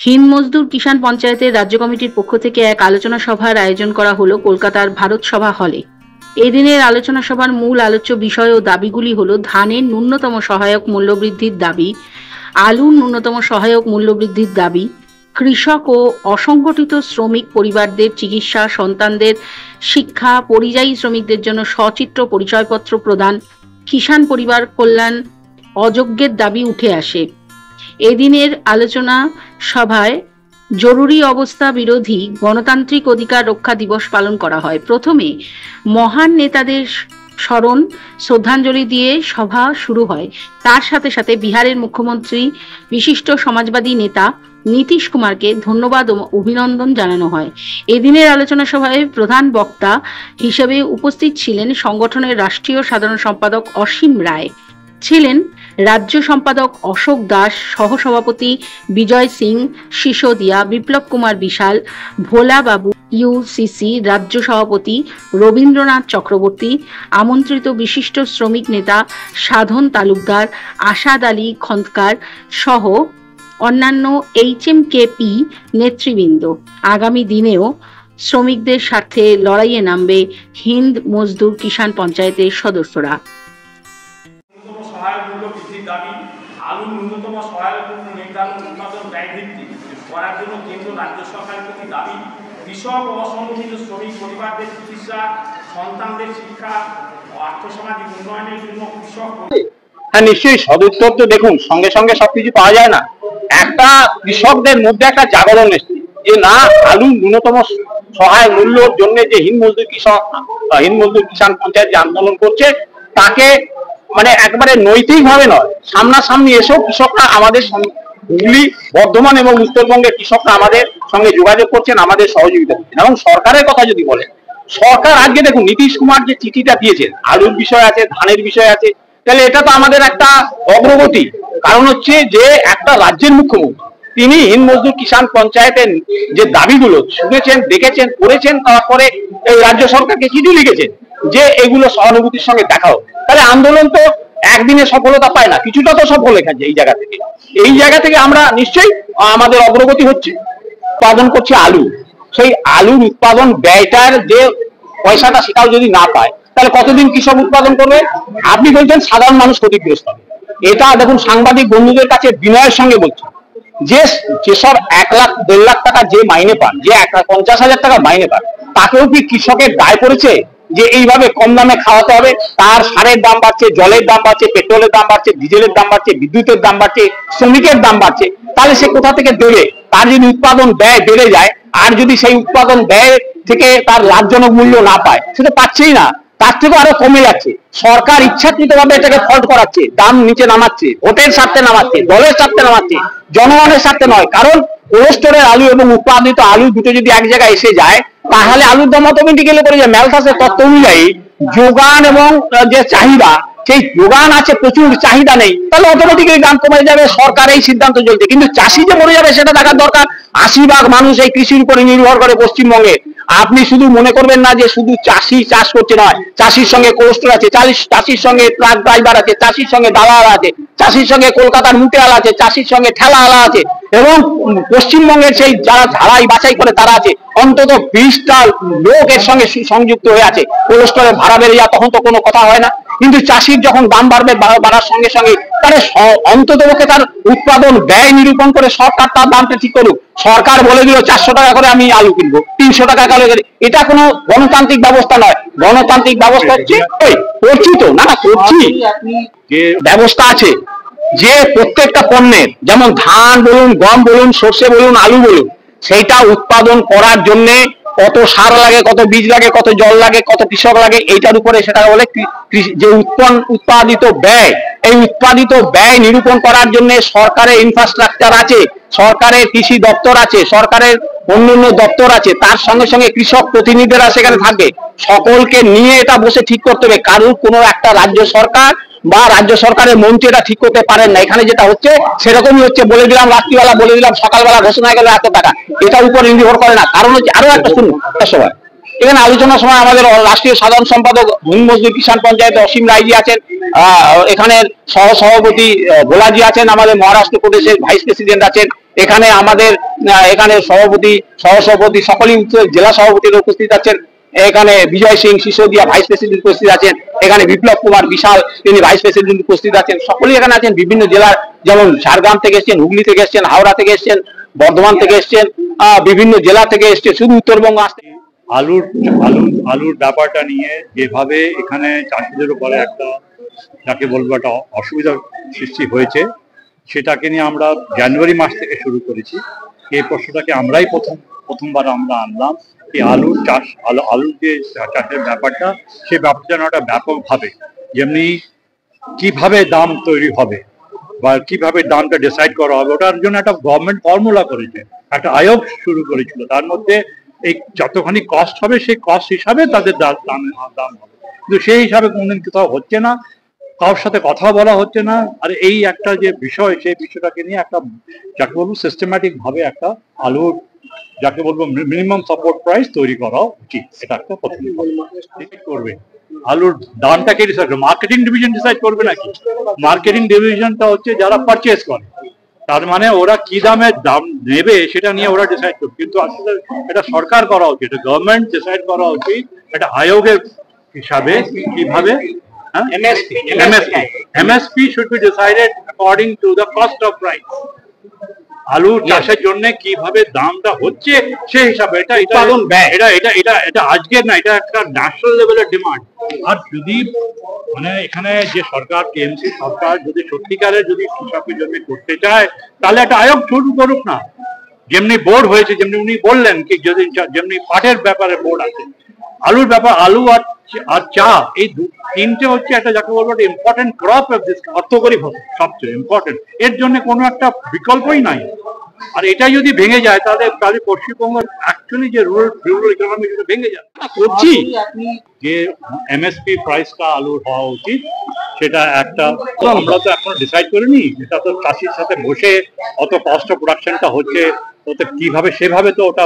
হিন্দ মজদুর কিষাণ পঞ্চায়েতের রাজ্য কমিটির পক্ষ থেকে এক আলোচনা সভার আয়োজন করা হলো কলকাতার ভারত সভা হলে। এই দিনের আলোচনা সভার মূল আলোচ্য বিষয় ও দাবিগুলি হলো ধানের ন্যূনতম সহায়ক মূল্য বৃদ্ধির দাবি, আলুর ন্যূনতম সহায়ক মূল্য বৃদ্ধির দাবি, কৃষক ও অসংগঠিত শ্রমিক পরিবারদের চিকিৎসা, সন্তানদের শিক্ষা, পরিযায়ী শ্রমিকদের জন্য সচিত্র পরিচয়পত্র প্রদান, কিষাণ পরিবার কল্যাণ অযোগ্যের দাবি উঠে আসে। এদিনের আলোচনা সভায় জরুরি অবস্থা বিরোধী গণতান্ত্রিক অধিকার রক্ষা দিবস পালন করা হয়। প্রথমে মহান নেতাদের স্মরণ শ্রদ্ধাঞ্জলি দিয়ে সভা শুরু হয়। তার সাথে সাথে বিহারের মুখ্যমন্ত্রী বিশিষ্ট সমাজবাদী নেতা নীতিশ কুমারকে ধন্যবাদ ও অভিনন্দন জানানো হয়। এদিনের আলোচনা সভায় প্রধান বক্তা হিসেবে উপস্থিত ছিলেন সংগঠনের রাষ্ট্রীয় সাধারণ সম্পাদক অসীম রায়, ছিলেন রাজ্য সম্পাদক অশোক দাস, সহসভাপতি বিজয় সিং সিসোদিয়া, বিপ্লব কুমার বিশাল, ভোলা বাবু, ইউসিসি রাজ্য সভাপতি রবীন্দ্রনাথ চক্রবর্তী, আমন্ত্রিত বিশিষ্ট শ্রমিক নেতা সাধন তালুকদার, আসাদ আলী খন্দকার সহ অন্যান্য HMKP নেতৃবৃন্দ। আগামী দিনেও শ্রমিকদের স্বার্থে লড়াইয়ে নামবে হিন্দ মজদুর কিষাণ পঞ্চায়েতের সদস্যরা। সহায়ক মূল্য বৃদ্ধির দাবি, আলুর ন্যূনতম সহায়ক মূল্য নির্ধারণ উৎপাদন ব্যয় ভিত্তি করার জন্য কেন্দ্র রাজ্য সরকারের প্রতি দাবি, কৃষক ও অসংগঠিত শ্রমিক পরিবারদের চিকিৎসা, সন্তানদের শিক্ষা ও আর্থসামাজিক উন্নয়নের জন্য কৃষক। হ্যাঁ, নিশ্চয়ই সদুত্তর তো দেখুন, সঙ্গে সঙ্গে সবকিছু পাওয়া যায় না। একটা কৃষকদের মধ্যে একটা জাগরণ এসছে যে না, আলু ন্যূনতম সহায়ক মূল্যের জন্য যে হিন্দ মজদুর কিষাণ পঞ্চায়েত যে আন্দোলন করছে তাকে মানে একবারে নৈতিক ভাবে নয়, সামনাসামনি এসেও কৃষকরা আমাদের হুগলি, বর্ধমান এবং উত্তরবঙ্গের কৃষকরা আমাদের সঙ্গে যোগাযোগ করছেন, আমাদের সহযোগিতা করছেন। এবং সরকারের কথা যদি বলে, সরকার আজকে দেখুন নীতিশ কুমার যে চিঠিটা দিয়েছেন, আলুর বিষয় আছে, ধানের বিষয় আছে, তাহলে এটা তো আমাদের একটা অগ্রগতি। কারণ হচ্ছে যে একটা রাজ্যের মুখ্যমন্ত্রী তিনি হিন্দ মজদুর কিষাণ পঞ্চায়েতের যে দাবিগুলো শুনেছেন, দেখেছেন, করেছেন, তারপরে এই রাজ্য সরকারকে চিঠি লিখেছেন যে এগুলো সহানুভূতির সঙ্গে দেখা হোক। তাহলে আন্দোলন তো একদিনে সফলতা পায় না, কিছুটা তো সফল এখানে। এই জায়গা থেকে আমরা নিশ্চয়ই আমাদের অগ্রগতি হচ্ছে। উৎপাদন করছে আলু, সেই আলুর উৎপাদন ব্যয়টার যে পয়সাটা সেটাও যদি না পায়, তাহলে কতদিন কৃষক উৎপাদন করবে? আপনি বলছেন সাধারণ মানুষ ক্ষতিগ্রস্ত হবে। এটা দেখুন, সাংবাদিক বন্ধুদের কাছে বিনয়ের সঙ্গে বলছি যে যেসব 1 লাখ 1.5 লাখ টাকা যে মাইনে পান, যে 50,000 টাকা মাইনে পান, তাকেও কি কৃষকের দায় পড়েছে যে এইভাবে কম দামে খাওয়াতে হবে? তার সারের দাম বাড়ছে, জলের দাম বাড়ছে, পেট্রোলের দাম বাড়ছে, ডিজেলের দাম বাড়ছে, বিদ্যুতের দাম বাড়ছে, শ্রমিকের দাম বাড়ছে, তাহলে সে কোথা থেকে দেবে? তার যদি উৎপাদন ব্যয় বেড়ে যায়, আর যদি সেই উৎপাদন ব্যয় থেকে তার লাভজনক মূল্য না পায়, সে তো পাচ্ছেই না, তার থেকে আরো কমে যাচ্ছে। সরকার ইচ্ছাকৃতভাবে এটাকে ফল্ট করাচ্ছে, দাম নিচে নামাচ্ছে, ভোটের স্বার্থে নামাচ্ছে, দলের স্বার্থে নামাচ্ছে, জনগণের স্বার্থে নয়। কারণ কোল্ড স্টোরের আলু এবং উৎপাদিত আলু দুটো যদি এক জায়গায় এসে যায়, তাহলে আলুর দাম অটোমেটিক্যালি করে যায়। ম্যালথাসের তত্ত্ব অনুযায়ী যোগান এবং যে চাহিদা, সেই যোগান আছে, প্রচুর চাহিদা নেই, তাহলে অটোমেটিক্যালি দাম কমে যাবে। সরকার এই সিদ্ধান্ত চলছে, কিন্তু চাষি যে মরে যাবে সেটা দেখার দরকার। 80% মানুষ এই কৃষির উপরে নির্ভর করে পশ্চিমবঙ্গে। আপনি শুধু মনে করবেন না যে শুধু চাষি চাষ করছে, নয়, চাষির সঙ্গে কোল্ড স্টোর আছে, চাষির সঙ্গে ট্রাক ড্রাইভার আছে, চাষির সঙ্গে দালাল আছে, চাষির সঙ্গে কলকাতার মুটেয়াল আছে, চাষির সঙ্গে ঠেলাওয়ালা আছে, এবং পশ্চিমবঙ্গের সেই যারা ঝাড়াই বাছাই করে তারা আছে। অন্তত 20টা লোক এর সঙ্গে সংযুক্ত হয়ে আছে। কোল্ড স্টোরে ভাড়া বেড়ে যায়, তখন তো কোনো কথা হয় না, কিন্তু চাষির যখন দাম বাড়বে, বাড়ার সঙ্গে সঙ্গে তাহলে অন্তত পক্ষে তার উৎপাদন ব্যয় নিরূপণ করে সরকার তার দামটা ঠিক করুক। সরকার বলে দিল 400 টাকা করে আমি আলু কিনবো, 300 টাকা করে, এটা কোনো গণতান্ত্রিক ব্যবস্থা নয়। গণতান্ত্রিক ব্যবস্থা হচ্ছে করছি তো না, করছি যে ব্যবস্থা আছে যে প্রত্যেকটা পণ্যের, যেমন ধান বলুন, গম বলুন, সর্ষে বলুন, আলু বলুন, সেইটা উৎপাদন করার জন্য কত সার লাগে, কত বীজ লাগে, কত জল লাগে, কত কৃষক লাগে, এইটার উপরে সেটা বলে যে উৎপাদিত ব্যয়। এই উৎপাদিত ব্যয় নিরূপণ করার জন্য সরকারের ইনফ্রাস্ট্রাকচার আছে, সরকারের কৃষি দপ্তর আছে, সরকারের অন্যান্য দপ্তর আছে, তার সঙ্গে সঙ্গে কৃষক প্রতিনিধিরা সেখানে থাকবে। সকলকে নিয়ে এটা বসে ঠিক করতে হবে। কারণ কোনো একটা রাজ্য সরকার বা রাজ্য সরকারের মন্ত্রী এটা ঠিক করতে পারেন না। এখানে যেটা হচ্ছে সেরকমই হচ্ছে, বলে দিলাম রাত্রিবেলা, বলে দিলাম সকালবেলা, ঘোষণা গেল এত টাকা, এটার উপর নির্ভর করে না। কারণ হচ্ছে আরো একটা শুনুন, সবাই এখানে আলোচনার সময় আমাদের রাষ্ট্রীয় সাধারণ সম্পাদক হিন্দ মজদুর কিষাণ পঞ্চায়েতে অসীম রায়জি আছেন, এখানের সহ সভাপতি ভোলাজি আছেন, আমাদের মহারাষ্ট্র প্রদেশের ভাইস প্রেসিডেন্ট আছেন, এখানে আমাদের এখানে সভাপতি, সহসভাপতি সকলেই জেলা সভাপতিরা উপস্থিত আছেন। এখানে বিজয় সিং সিসোদিয়া ভাইস প্রেসিডেন্ট উপস্থিত আছেন। এখানে বিপ্লব কুমার বিশাল তিনি ভাইস প্রেসিডেন্ট উপস্থিত আছেন। সকলেই এখানে আছেন। বিভিন্ন জেলার, যেমন ঝাড়গ্রাম থেকে এসেছেন, হুগলি থেকে এসেছেন, হাওড়া থেকে এসেছেন, বর্ধমান থেকে এসেছেন, বিভিন্ন জেলা থেকে এসছে, শুধু উত্তরবঙ্গ আসতে। আলুর ব্যাপারটা নিয়ে যেভাবে এখানে চাষিদের উপরে একটা যাকে বলবো একটা অসুবিধার সৃষ্টি হয়েছে, সেটাকে নিয়ে আমরা জানুয়ারি মাস থেকে শুরু করেছি। এই প্রশ্নটাকে আমরাই প্রথমবার আমরা আনলাম, এই আলুর চাষ, আলুর যে চাষের ব্যাপারটা, সেই ব্যাপারটা একটা ব্যাপকভাবে, যেমনি কিভাবে দাম তৈরি হবে বা কিভাবে দামটা ডিসাইড করা হবে, ওটার জন্য একটা গভর্নমেন্ট ফর্মুলা করেছে, একটা আয়োগ শুরু করেছিল। তার মধ্যে এই যতখানি কস্ট হবে সেই কস্ট হিসাবে তাদের দাম হবে, কিন্তু সেই হিসাবে কোনদিন কোথাও হচ্ছে না, কারোর সাথে কথা বলা হচ্ছে না। আর এই একটা যে বিষয়, সেই বিষয়টাকে নিয়ে একটা যাকে বলবো সিস্টেম্যাটিক ভাবে একটা আলুর যাকে বলবো মিনিমাম সাপোর্ট প্রাইস তৈরি করা উচিত। এটা একটা প্রথম করবে। আলুর দামটাকে ডিসাইড করবে মার্কেটিং ডিভিশন, ডিসাইড করবে নাকি? মার্কেটিং ডিভিশনটা হচ্ছে যারা পারচেস করে, তার মানে ওরা কি দামে দাম নেবে সেটা নিয়ে ওরা ডিসাইড করবে। কিন্তু আসলে এটা সরকার করা উচিত, এটা গভর্নমেন্ট ডিসাইড করা উচিত, এটা আয়োগের হিসাবে কিভাবে MSP should be decided according to the cost of price. আলু চাষের জন্য কিভাবে দামটা হচ্ছে সেই হিসাবে, এটা আজকের না, এটা একটা ন্যাশনাল লেভেলের ডিমান্ড। আর যদি মানে এখানে যে সরকার, টিএমসি সরকার যদি সত্যিকারের যদি কৃষকের জন্য করতে চায়, তাহলে একটা আয়োগ শুরু করুক না। যেমনি বোর্ড হয়েছে, যেমনি উনি বললেন কি, যদি যেমনি পাটের ব্যাপারে বোর্ড আছে, আলুর ব্যাপার, আলু আর চা, এই তিনটে হচ্ছে একটা যাকে বলবো একটা ইম্পর্টেন্ট ক্রপ অফ দিস, অর্থকরী সবচেয়ে ইম্পর্টেন্ট, এর জন্য কোনো একটা বিকল্পই নাই। আর এটা যদি ভেঙে যায় তাহলে পশ্চিমবঙ্গের অ্যাকচুয়ালি যে রুরাল ইকোনমি ভেঙে যায়। করছি যে এমএসপি প্রাইসটা আলুর হওয়া উচিত, সেটা একটা আমরা তো এখনো ডিসাইড করিনি। এটা তো চাষির সাথে বসে অত কস্ট অফ প্রোডাকশনটা হচ্ছে, ওতে কিভাবে সেভাবে তো ওটা